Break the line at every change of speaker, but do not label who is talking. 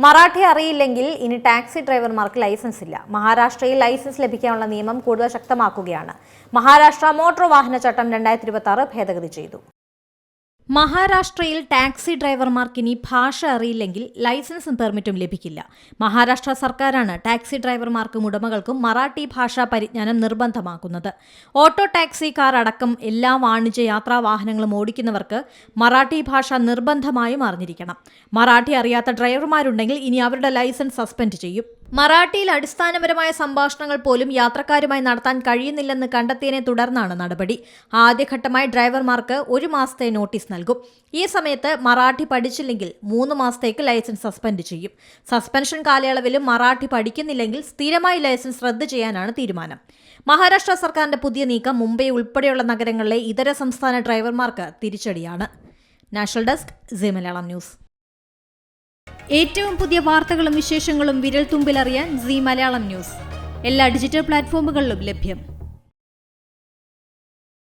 മറാഠി അറിയില്ലെങ്കിൽ ഇനി taxi ഡ്രൈവർമാർക്ക് licence ഇല്ല. മഹാരാഷ്ട്രയിൽ ലൈസൻസ് ലഭിക്കാനുള്ള നിയമം കൂടുതൽ ശക്തമാക്കുകയാണ്. മഹാരാഷ്ട്ര മോട്ടോർ വാഹന ചട്ടം 2026 ഭേദഗതി ചെയ്തു. മഹാരാഷ്ട്രയിൽ ടാക്സി ഡ്രൈവർമാർക്ക് ഇനി ഭാഷ അറിയില്ലെങ്കിൽ ലൈസൻസും പെർമിറ്റും ലഭിക്കില്ല. മഹാരാഷ്ട്ര സർക്കാരാണ് ടാക്സി ഡ്രൈവർമാർക്കും ഉടമകൾക്കും മറാഠി ഭാഷാ പരിജ്ഞാനം നിർബന്ധമാക്കുന്നത്. ഓട്ടോ, ടാക്സി, കാർ അടക്കം എല്ലാ വാണിജ്യ യാത്രാ വാഹനങ്ങളും ഓടിക്കുന്നവർക്ക് മറാഠി ഭാഷ നിർബന്ധമായും അറിഞ്ഞിരിക്കണം. മറാഠി അറിയാത്ത ഡ്രൈവർമാരുണ്ടെങ്കിൽ ഇനി അവരുടെ ലൈസൻസ് സസ്പെൻഡ് ചെയ്യും. മറാഠിയിൽ അടിസ്ഥാനപരമായ സംഭാഷണങ്ങൾ പോലും യാത്രക്കാരുമായി നടത്താൻ കഴിയുന്നില്ലെന്ന് കണ്ടെത്തിയതിനെ തുടർന്നാണ് നടപടി. ആദ്യഘട്ടമായി ഡ്രൈവർമാർക്ക് 1 മാസത്തെ നോട്ടീസ് നൽകും. ഈ സമയത്ത് മറാഠി പഠിച്ചില്ലെങ്കിൽ 3 മാസത്തേക്ക് ലൈസൻസ് സസ്പെൻഡ് ചെയ്യും. സസ്പെൻഷൻ കാലയളവിലും മറാഠി പഠിക്കുന്നില്ലെങ്കിൽ സ്ഥിരമായി ലൈസൻസ് റദ്ദ് ചെയ്യാനാണ് തീരുമാനം. മഹാരാഷ്ട്ര സർക്കാരിന്റെ പുതിയ നീക്കം മുംബൈ ഉൾപ്പെടെയുള്ള നഗരങ്ങളിലെ ഇതര സംസ്ഥാന ഡ്രൈവർമാർക്ക് തിരിച്ചടിയാണ്. National desk, Zee Malayalam news. ഏറ്റവും പുതിയ വാർത്തകളും വിശേഷങ്ങളും വിരൽ തുമ്പിലറിയാൻ സീ മലയാളം ന്യൂസ് എല്ലാ ഡിജിറ്റൽ പ്ലാറ്റ്ഫോമുകളിലും ലഭ്യം.